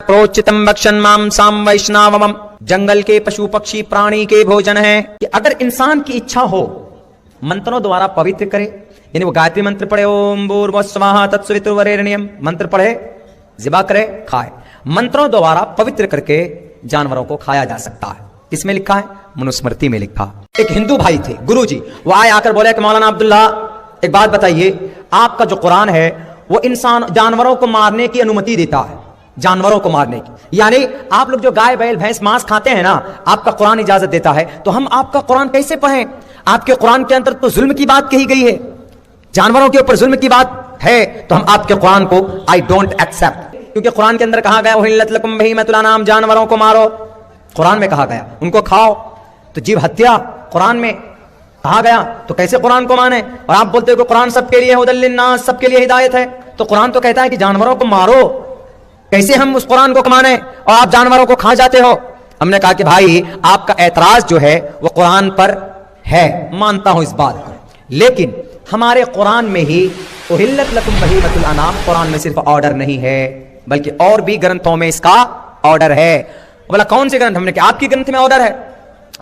प्रोचितम भक्षण मांसाम वैष्णवम, जंगल के पशु पक्षी प्राणी के भोजन है। कि अगर इंसान की इच्छा हो मंत्रों द्वारा पवित्र करे, यानी वो गायत्री मंत्र पढ़े, ओम भूर्भुवस्सुवः तत्सवितुर्वरेण्यम मंत्र पढ़े, ज़िबा करे, खाए। मंत्रों द्वारा पवित्र करके जानवरों को खाया जा सकता है। किसमें लिखा है? मनुस्मृति में लिखा। एक हिंदू भाई थे, गुरुजी, वो आए आकर बोले कि मौलाना अब्दुल्ला एक बात बताइए, आपका जो कुरान है वो इंसान जानवरों को मारने की अनुमति देता है, जानवरों को मारने की, यानी आप लोग जो गाय बैल भैंस मांस खाते हैं ना, आपका कुरान इजाजत देता है, तो हम आपका कुरान कैसे पढ़ें? आपके कुरान के अंदर तो जुल्म की बात कही गई है, जानवरों के ऊपर जुल्म की बात है, तो हम आपके कुरान को आई डोंट एक्सेप्ट। क्योंकि कुरान के अंदर कहा गया उहिल्लत लकुम बहीमतुल अनाम, जानवरों को मारो, कुरान में कहा गया, उनको खाओ। तो जीव हत्या कुरान में कहा गया, तो कैसे कुरान को माने? और आप बोलते हो कि कुरान सबके लिए हुदल लिन्नास, सबके लिए हिदायत है, तो कुरान तो कहता है कि जानवरों को मारो, कैसे हम उस कुरान को माने और आप जानवरों को खा जाते हो? हमने कहा कि भाई आपका ऐतराज जो है वो कुरान पर है, मानता हूं इस बात को, लेकिन हमारे कुरान में ही उहिल्लत लकुम बहीमतुल अनाम, कुरान में सिर्फ ऑर्डर नहीं है बल्कि और भी ग्रंथों में इसका ऑर्डर है। बोला कौन से ग्रंथ? हमने कहा आपकी ग्रंथ में ऑर्डर है।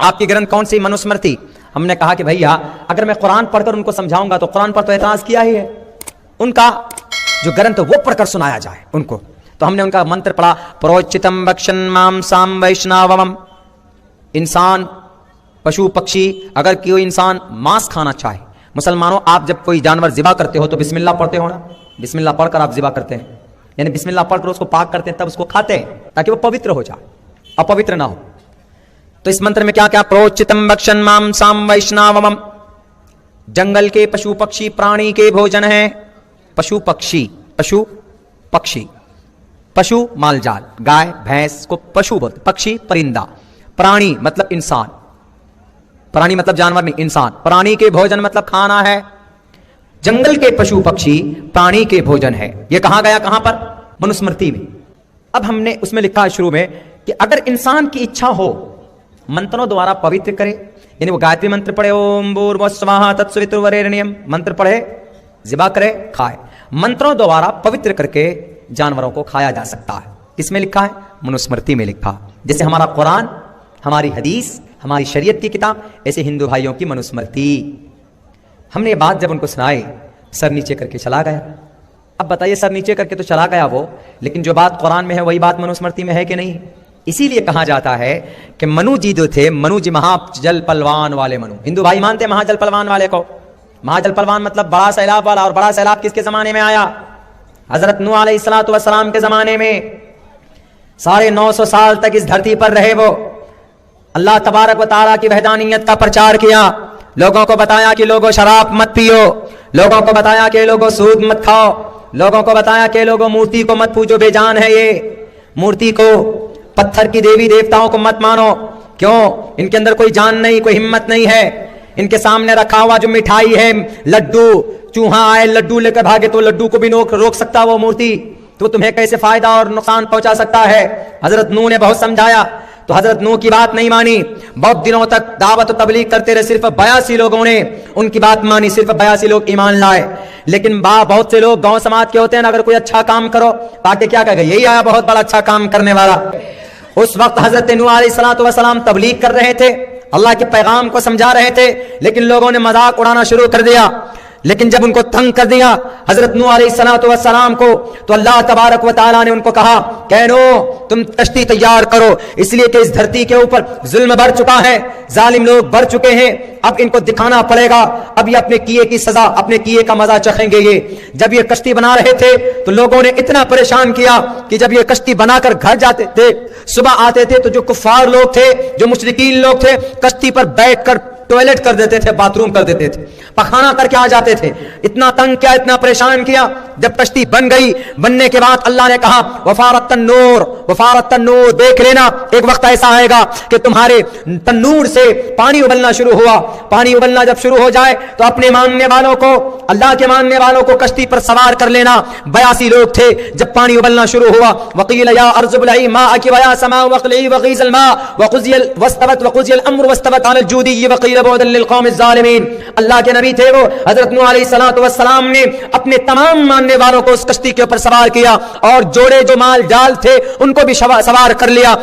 आपकी ग्रंथ कौन सी? मनुस्मृति। हमने कहा कि भैया अगर मैं कुरान पढ़कर उनको समझाऊंगा तो कुरान पर तो एतराज किया ही है, उनका जो ग्रंथ वो पढ़कर सुनाया जाए उनको। तो हमने उनका मंत्र पढ़ा, प्रोचितम भक्षण मांसाम वैष्णवम, इंसान पशु पक्षी, अगर कोई इंसान मांस खाना चाहे, मुसलमानों आप जब कोई जानवर ज़िबा करते हो तो बिस्मिल्लाह पढ़ते हो ना, बिस्मिल्लाह पढ़कर आप ज़िबा करते हैं, यानी बिस्मिल्लाह पढ़कर उसको पाक करते हैं, तब उसको खाते हैं ताकि वो पवित्र हो जाए, अपवित्र ना हो। तो इस मंत्र में क्या क्या? प्रोचितम भक्षण मांसाम वैष्णवम, जंगल के पशु पक्षी प्राणी के भोजन है। पशु पक्षी, पशु पक्षी, पशु मालजाल, गाय भैंस को पशु बोलते, पक्षी परिंदा, प्राणी मतलब इंसान, प्राणी मतलब जानवर नहीं, इंसान, प्राणी के भोजन मतलब खाना है। जंगल के पशु पक्षी प्राणी के भोजन है, यह कहा गया कहां पर? मनुस्मृति में। अब हमने उसमें लिखा है शुरू में कि अगर इंसान की इच्छा हो मंत्रों द्वारा पवित्र करे, यानी वो गायत्री मंत्र पढ़े, ओम भूर्भुवस्सुवः तत्सवितुर्वरेण्यम मंत्र पढ़े, ज़िबा करे, खाए। मंत्रों द्वारा पवित्र करके जानवरों को खाया जा सकता है। किसमें लिखा है? मनुस्मृति में लिखा। जैसे हमारा कुरान, हमारी हदीस, हमारी शरीयत की किताब, ऐसे हिंदू भाइयों की मनुस्मृति। हमने ये बात जब उनको सुनाई, सर नीचे करके चला गया। अब बताइए, सर नीचे करके तो चला गया वो, लेकिन जो बात कुरान में है वही बात मनुस्मृति में है कि नहीं? इसीलिए कहा जाता है कि मनु जी जो थे, मनु जी महाजल पलवान वाले मनु, हिंदू भाई मानते हैं महाजल पलवान वाले को। महाजल पलवान मतलब बड़ा सैलाब वाला, और बड़ा सैलाब किसके जमाने में आया? हजरत नूह अलैहिस्सलातु वस्सलाम के जमाने में। 950 साल तक इस धरती पर रहे वो, अल्लाह तबारक व तआला की वहदानियत का प्रचार किया, लोगों को बताया कि लोगों शराब मत पियो, लोगों को बताया कि लोगों सूद मत खाओ, लोगों को बताया कि लोगों मूर्ति को मत पूजो, बेजान है ये मूर्ति को, पत्थर की देवी देवताओं को मत मानो, क्यों? इनके अंदर कोई जान नहीं, कोई हिम्मत नहीं है। इनके सामने रखा हुआ जो मिठाई है, लड्डू, चूहा आए लड्डू लेकर भागे तो लड्डू को भी रोक सकता वो मूर्ति, तो तुम्हें कैसे फायदा और नुकसान पहुंचा सकता है? हजरत नूह ने बहुत समझाया, तो हजरत नूह की बात नहीं मानी, बहुत दिनों तक दावत और तबलीग करते रहे, सिर्फ 82 लोगों ने उनकी बात मानी, सिर्फ 82 लोग ईमान लाए। लेकिन बहुत से लोग गांव समाज के होते हैं ना, अगर कोई अच्छा काम करो आके क्या कहेगा, यही आया बहुत बड़ा अच्छा काम करने वाला। उस वक्त हजरत नूह अलैहिस्सलातु वस्सलाम तबलीग कर रहे थे, अल्लाह के पैगाम को समझा रहे थे, लेकिन लोगों ने मजाक उड़ाना शुरू कर दिया। लेकिन जब उनको तंग कर दिया हजरत नूह अलैहिस्सलातु वस्सलाम को, तो अल्लाह तबारक व तआला ने उनको कहा, कहनो तुम कश्ती तैयार करो, इसलिए कि इस धरती के ऊपर जुल्म बढ़ चुका है, जालिम लोग बढ़ चुके हैं, अब इनको दिखाना पड़ेगा, अब ये अपने किए की सजा, अपने किए का मजा चखेंगे। ये जब ये कश्ती बना रहे थे तो लोगों ने इतना परेशान किया कि जब ये कश्ती बनाकर घर जाते थे, सुबह आते थे तो जो कुफ्फार लोग थे, जो मुशरिकीन लोग थे, कश्ती पर बैठकर टॉयलेट कर देते थे, बाथरूम कर देते थे, पखाना करके आ जाते थे। इतना तंग किया, इतना परेशान किया। जब कश्ती बन गई, बनने के बाद अल्लाह ने कहा वफारत तन्नूर, वफारत तन्नूर, देख लेना एक वक्त ऐसा आएगा कि तुम्हारे तन्नूर से पानी उबलना शुरू हुआ। पानी उबलना जब शुरू हो जाए तो अपने मानने वालों को, अल्लाह के मानने वालों को कश्ती पर सवार कर लेना। 82 लोग थे। जब पानी उबलना शुरू हुआ, वकील या अर्ज़ बुलई माअकी व या समा वक़ली वग़ीज़ल मा वक़ुज़ियल वस्तवत वक़ुज़ियल अम्र वस्तवत अलल जूदी वक़ील बुअदन लिल क़ौमिज़ ज़ालिमीन। अल्लाह के नबी थे वो हजरत नूह अलैहिस्सलातु वस्सलाम ने अपने तमाम मानने वालों को उस कश्ती के ऊपर सवार किया और जोड़े जो माल जाल थे उनको भी सवार कर लिया।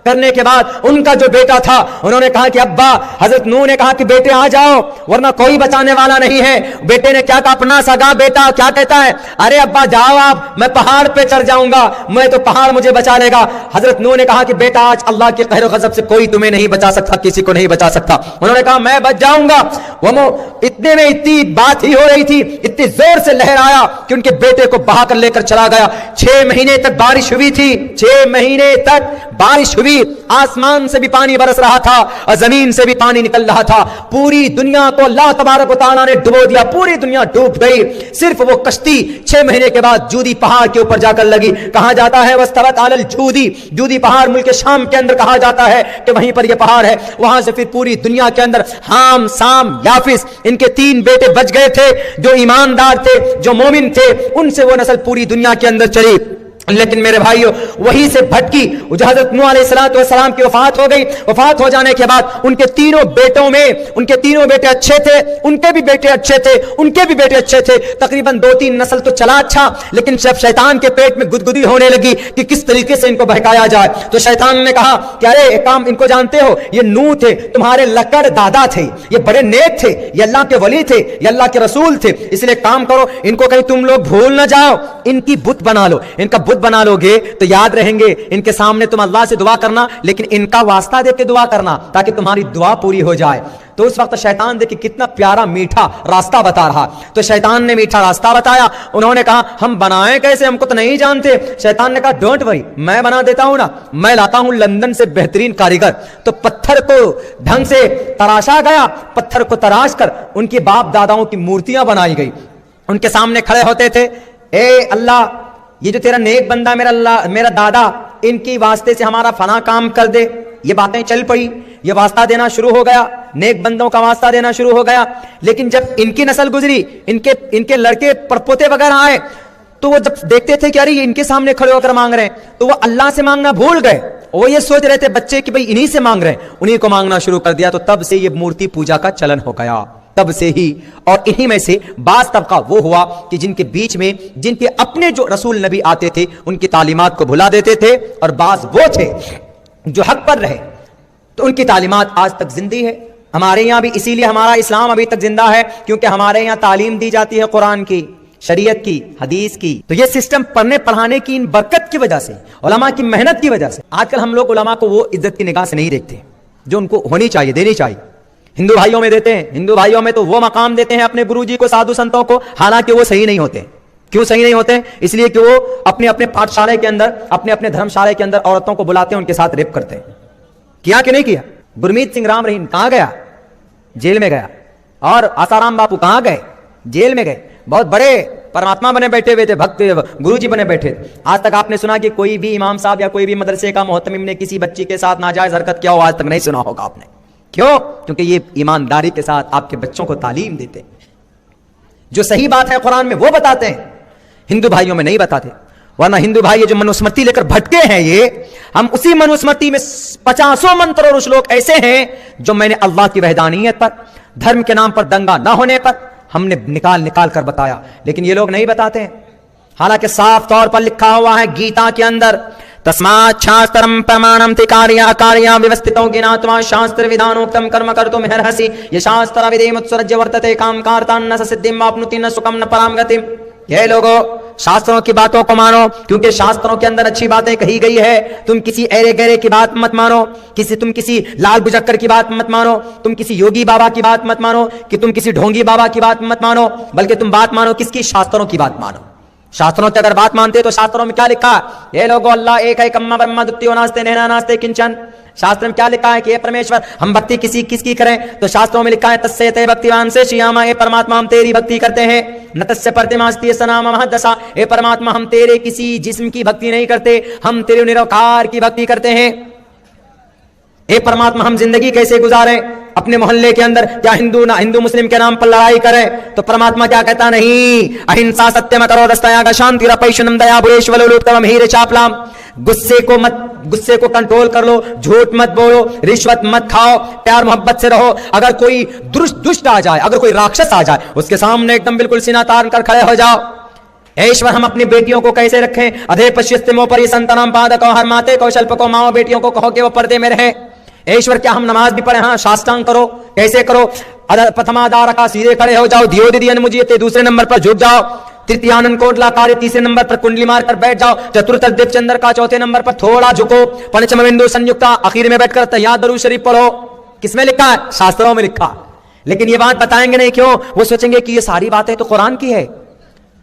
करने के बाद उनका जो बेटा था उन्होंने कहा कि अब्बा, हजरत नूह ने कहा कि बेटे आ जाओ वरना कोई बचाने वाला नहीं है। बेटे ने क्या कहा, अपना सगा बेटा क्या कहता है, अरे अब्बा जाओ आप, मैं पहाड़ पे चढ़ जाऊंगा, मैं तो पहाड़ मुझे बचा लेगा। हजरत नूह ने कहा कि बेटा आज अल्लाह के कहर गजब से कोई तुम्हें नहीं बचा सकता, किसी को नहीं बचा सकता। उन्होंने कहा मैं बच जाऊंगा। वो इतने में इतनी बात ही हो रही थी, इतनी जोर से लहर आया कि उनके बेटे को बहा कर लेकर चला गया। 6 महीने तक बारिश हुई थी, 6 महीने तक बारिश हुई, आसमान से भी पानी बरस रहा था और जमीन से भी पानी निकल रहा था। पूरी दुनिया को अल्लाह तबारक व तआला ने डुबो दिया, पूरी दुनिया डूब गई। सिर्फ वो कश्ती 6 महीने के बाद जूदी पहाड़ के ऊपर जाकर लगी। कहा जाता है वस्तवत अलल जूदी, जूदी पहाड़ मुल्क शाम के अंदर कहा जाता है कि वहीं पर यह पहाड़ है। वहां से फिर पूरी दुनिया के अंदर हाम, साम, याफिस, इनके 3 बेटे बच गए थे जो ईमानदार थे, जो मोमिन थे, उनसे वो नस्ल पूरी दुनिया के अंदर चली। लेकिन मेरे भाइयों वहीं से भटकी। जो हजरत नूह अलैहिस्सलातु वस्सलाम की वफात हो गई, वफात हो जाने के बाद उनके तीनों बेटों में, उनके तीनों बेटे अच्छे थे, उनके भी बेटे अच्छे थे, उनके भी बेटे अच्छे थे। तकरीबन 2-3 नस्ल तो चला अच्छा, लेकिन जब शैतान के पेट में गुदगुदी होने लगी कि किस तरीके से इनको बहकाया जाए, तो शैतान ने कहा कि अरे एक काम, इनको जानते हो, ये नूह थे, तुम्हारे लकड़ दादा थे, ये बड़े नेक थे, ये अल्लाह के वली थे, ये अल्लाह के रसूल थे, इसलिए काम करो, इनको कहीं तुम लोग भूल ना जाओ, इनकी बुत बना लो। इनका बुत बना लोगे तो याद रहेंगे, इनके सामने तुम अल्लाह से दुआ करना, लेकिन इनका वास्ता देके दुआ करना ताकि तुम्हारी दुआ पूरी हो जाए। तो उस वक्त शैतान देखिए कितना प्यारा मीठा रास्ता बता रहा। तो शैतान ने मीठा रास्ता बताया। उन्होंने कहा हम बनाएं कैसे, हमको तो नहीं जानते। शैतान ने कहा डोंट वरी, मैं बना देता हूं ना, मैं लाता हूं लंदन से बेहतरीन कारीगर। तो पत्थर को ढंग से तराशा गया, पत्थर को तराश कर उनके बाप दादाओं की मूर्तियां बनाई गई। उनके सामने खड़े होते थे, ए अल्लाह, ये जो तेरा नेक बंदा मेरा दादा, इनकी वास्ते से हमारा फना काम कर दे। ये बातें चल पड़ी, ये वास्ता देना शुरू हो गया, नेक बंदों का वास्ता देना शुरू हो गया। लेकिन जब इनकी नस्ल गुजरी, इनके लड़के परपोते वगैरह आए, तो वो जब देखते थे कि अरे ये इनके सामने खड़े होकर मांग रहे हैं, तो वो अल्लाह से मांगना भूल गए। वो ये सोच रहे थे बच्चे कि भाई इन्हीं से मांग रहे हैं, उन्हीं को मांगना शुरू कर दिया। तो तब से ये मूर्ति पूजा का चलन हो गया, तब से ही। और इन्हीं में से बास तबका वो हुआ कि जिनके बीच में जिनके अपने जो रसूल नबी आते थे उनकी तालीमात को भुला देते थे, और बास वो थे जो हक पर रहे, तो उनकी तालीमात आज तक जिंदी है। हमारे यहां भी इसीलिए हमारा इस्लाम अभी तक जिंदा है, क्योंकि हमारे यहां तालीम दी जाती है कुरान की, शरीयत की, हदीस की। तो ये सिस्टम पढ़ने पढ़ाने की इन बरकत की वजह से, उलमा की मेहनत की वजह से आजकल हम लोग उलमा को वो इज्जत की निगाह से नहीं देखते जो उनको होनी चाहिए, देनी चाहिए। हिंदू भाइयों में देते हैं, हिंदू भाइयों में तो वो मकाम देते हैं अपने गुरुजी को, साधु संतों को, हालांकि वो सही नहीं होते। क्यों सही नहीं होते? इसलिए कि वो अपने अपने पाठशाला के अंदर, अपने अपने धर्मशाला के अंदर औरतों को बुलाते हैं, उनके साथ रेप करते हैं। किया कि नहीं किया? गुरमीत सिंह राम रहीम कहां गया? जेल में गया। और आसाराम बापू कहां गए? जेल में गए। बहुत बड़े परमात्मा बने बैठे हुए थे, भक्त गुरुजी बने बैठे। आज तक आपने सुना कि कोई भी इमाम साहब या कोई भी मदरसे का मोहतमिम ने किसी बच्ची के साथ नाजायज हरकत किया हो? आज तक नहीं सुना होगा आपने। क्यों? क्योंकि ये ईमानदारी के साथ आपके बच्चों को तालीम देते, जो सही बात है कुरान में वो बताते हैं, हिंदू भाइयों में नहीं बताते। वरना हिंदू भाई ये जो मनुस्मृति लेकर भटके हैं, ये हम उसी मनुस्मृति में 50 मंत्र और श्लोक ऐसे हैं जो मैंने अल्लाह की वहदानियत पर, धर्म के नाम पर दंगा ना होने पर हमने निकाल निकाल कर बताया, लेकिन ये लोग नहीं बताते हैं। हालांकि साफ तौर पर लिखा हुआ है गीता के अंदर, तस्मात् शास्त्रम प्रमाणम ते कार्य अकार्य व्यवस्थितो ज्ञात्वा शास्त्र विधानोक्तम कर्म कर्तुम अर्हसि ये शास्त्र विधेमुत्सृज्य वर्तते काम कार्तान्न स सिद्धिं वाप्नुति न सुखम न पराम गतिम। ये लोगों, शास्त्रों की बातों को मानो, क्योंकि शास्त्रों के अंदर अच्छी बातें कही गई है। तुम किसी ऐरे गहरे की बात मत मानो, तुम किसी लाल बुजक्कर की बात मत मानो, तुम किसी योगी बाबा की बात मत मानो, कि तुम किसी ढोंगी बाबा की बात मत मानो, बल्कि तुम बात मानो किसकी? शास्त्रों की बात मानो। शास्त्रों की अगर बात मानते तो शास्त्रों में क्या लिखा? ये लोगों, अल्लाह एक है, कम्मा ब्रह्मा द्वितीयो नास्ते नैना नास्ते किंचन। शास्त्र में क्या लिखा है कि ये परमेश्वर, हम भक्ति किसकी करें? तो शास्त्रों में लिखा है तस्य ते भक्तिवान से श्यामा, ये परमात्मा हम तेरी भक्ति करते हैं। न तस्य प्रतिमास्ति सनाम महदशा, ये परमात्मा हम तेरे किसी जिस्म की भक्ति नहीं करते, हम तेरे निरवकार की भक्ति करते हैं। हे परमात्मा हम जिंदगी कैसे गुजारें? अपने मोहल्ले के अंदर क्या हिंदू मुस्लिम के नाम पर लड़ाई करे, तो परमात्मा क्या कहता, नहीं, अहिंसा सत्यम करो दस्तयाग शांति रपैशुनम दया भुरेश्वलोत्तम हीरे चापलाम। गुस्से को कंट्रोल कर लो, झूठ मत बोलो, रिश्वत मत खाओ, प्यार मोहब्बत से रहो। अगर कोई दुष्ट आ जाए, अगर कोई राक्षस आ जाए, उसके सामने एकदम बिल्कुल सीना तान कर खड़े हो जाओ। ईश्वर हम अपनी बेटियों को कैसे रखें, अधे पश्चिमों पर संतनाम पादको हर माते कौशल्प को माओ, बेटियों को कहो कि वो पर्दे में रहे। ईश्वर क्या हम नमाज भी पढ़े, हाँ साष्टांग करो, कैसे करो, प्रथमाधार का सीधे खड़े हो जाओ, धियो दीदी मुझे दूसरे नंबर पर झुक जाओ, तृतीयानंद कोटला कार्य तीसरे नंबर पर कुंडली मारकर बैठ जाओ, चतुर्थ देवचंद्र का चौथे नंबर पर थोड़ा झुको, पंचम बिंदु संयुक्ता आखिर में बैठकर तैयार दरूद शरीफ पढ़ो। किसमें लिखा है? शास्त्रों में लिखा। लेकिन ये बात बताएंगे नहीं, क्यों? वो सोचेंगे कि ये सारी बातें तो कुरान की है,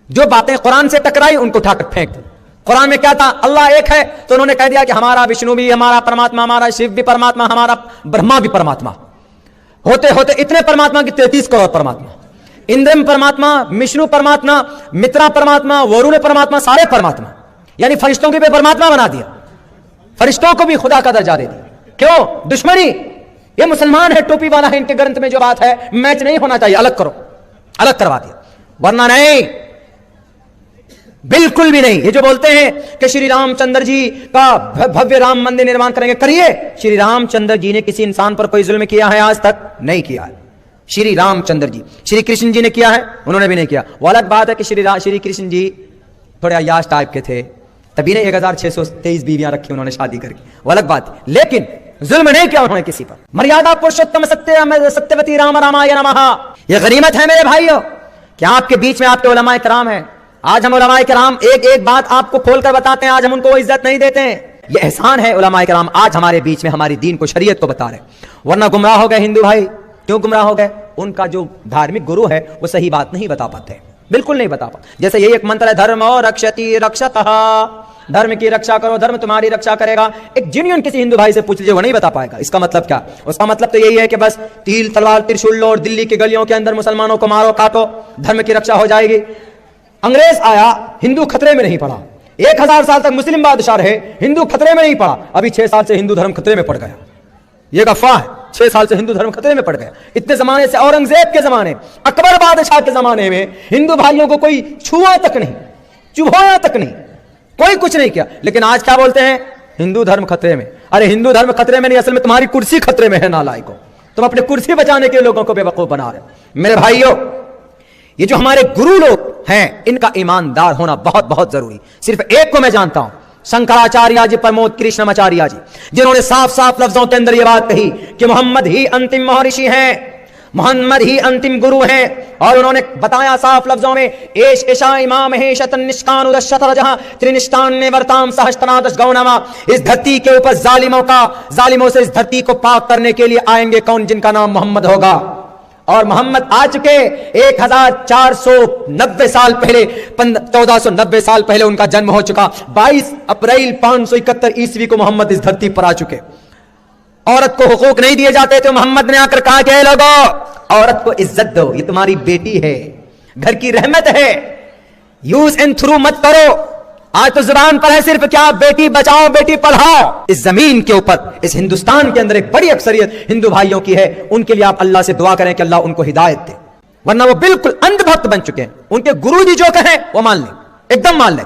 जो बातें कुरान से टकराई उनको उठाकर फेंक दो। कुरान में क्या था? अल्लाह एक है, तो उन्होंने कह दिया कि हमारा विष्णु भी हमारा परमात्मा, हमारा शिव भी परमात्मा, हमारा ब्रह्मा भी परमात्मा। होते होते इतने परमात्मा की 33 करोड़ परमात्मा, इंद्रम परमात्मा, विष्णु परमात्मा, मित्रा परमात्मा, वरुण परमात्मा, सारे परमात्मा, यानी फरिश्तों की भी परमात्मा बना दिया, फरिश्तों को भी खुदा का दर्जा दे दिया। क्यों? दुश्मनी। ये मुसलमान है, टोपी वाला है, इनके ग्रंथ में जो बात है मैच नहीं होना चाहिए, अलग करो, अलग करवा दिया, वरना नहीं, बिल्कुल भी नहीं। ये जो बोलते हैं कि श्री रामचंद्र जी का भव्य राम मंदिर निर्माण करेंगे, करिए। श्री रामचंद्र जी ने किसी इंसान पर कोई जुल्म किया है? आज तक नहीं किया है। श्री रामचंद्र जी, श्री कृष्ण जी ने किया है? उन्होंने भी नहीं किया। वो अलग बात है कि श्री कृष्ण जी थोड़े अय्याश टाइप के थे, तभी ने 1623 बीवियां रखी उन्होंने शादी करके, वो अलग बात है। लेकिन जुल्म नहीं किया उन्होंने किसी पर। मर्यादा पुरुषोत्तम सत्यवती राम रामाय नमः। यह गनीमत है मेरे भाइयों कि आपके बीच में आपके उलमाए किराम हैं। आज हम उलमाए किराम एक एक बात आपको खोलकर बताते हैं, आज हम उनको इज्जत नहीं देते हैं। यह एहसान है उलमाए किराम आज हमारे बीच में हमारी दीन को, शरीयत को बता रहे, वरना गुमराह हो गए हिंदू भाई। क्यों गुमराह हो गए? उनका जो धार्मिक गुरु है वो सही बात नहीं बता पाते, बिल्कुल नहीं बता पाते। जैसे यही एक मंत्र है, धर्मो रक्षति रक्षतः, धर्म की रक्षा करो, धर्म तुम्हारी रक्षा करेगा। एक जिन्यून किसी हिंदू भाई से पूछ लीजिए, वो नहीं बता पाएगा। इसका मतलब क्या? उसका मतलब तो यही है कि बस तीर तलवार त्रिशूल लो और दिल्ली की गलियों के अंदर मुसलमानों को मारो काटो, धर्म की रक्षा हो जाएगी। अंग्रेज आया, हिंदू खतरे में नहीं पड़ा। 1000 साल तक मुस्लिम बादशाह रहे, हिंदू खतरे में नहीं पड़ा। अभी 6 साल से हिंदू धर्म खतरे में पड़ गया। यह अफवाह है, 6 साल से हिंदू धर्म खतरे में पड़ गया। इतने जमाने से, औरंगजेब के जमाने, अकबर बादशाह के जमाने में हिंदू भाइयों को कोई छुआ तक नहीं, चुभोया तक नहीं, कोई कुछ नहीं किया। लेकिन आज क्या बोलते हैं? हिंदू धर्म खतरे में। अरे हिंदू धर्म खतरे में नहीं, असल में तुम्हारी कुर्सी खतरे में है नालायकों। तुम अपने कुर्सी बचाने के लोगों को बेवकूफ बना रहे हो। मेरे भाइयों, ये जो हमारे गुरु लोग हैं, इनका ईमानदार होना बहुत बहुत जरूरी। सिर्फ एक को मैं जानता हूं, शंकराचार्य जी, प्रमोद कृष्णमाचार्य जी, जिन्होंने साफ साफ लफ्जों के अंदर यह बात कही कि मोहम्मद ही अंतिम महर्षि हैं, मोहम्मद ही अंतिम गुरु हैं। और उन्होंने बताया साफ लफ्जों में, एश एशा इमाम है शतन निष्कान उदशतर जहां त्रिनिष्ठान ने वर्ताम सहस्त्रादश गौनमा। इस धरती के ऊपर जालिमों से इस धरती को पाक करने के लिए आएंगे कौन? जिनका नाम मोहम्मद होगा। और मोहम्मद आ चुके 1490 साल पहले, 1490 साल पहले उनका जन्म हो चुका। 22 अप्रैल 571 ईस्वी को मोहम्मद इस धरती पर आ चुके। औरत को हुकूक नहीं दिए जाते थे, मोहम्मद ने आकर कहा कि लोगों, औरत को इज्जत दो, ये तुम्हारी बेटी है, घर की रहमत है, यूज एंड थ्रू मत करो। आज तो जुबान पर है सिर्फ क्या? बेटी बचाओ बेटी पढ़ाओ। इस जमीन के ऊपर, इस हिंदुस्तान के अंदर एक बड़ी अक्सरियत हिंदू भाइयों की है। उनके लिए आप अल्लाह से दुआ करें कि अल्लाह उनको हिदायत दे, वरना वो बिल्कुल अंधभक्त बन चुके हैं। उनके गुरुजी जो कहें वो मान लें, एकदम मान लें।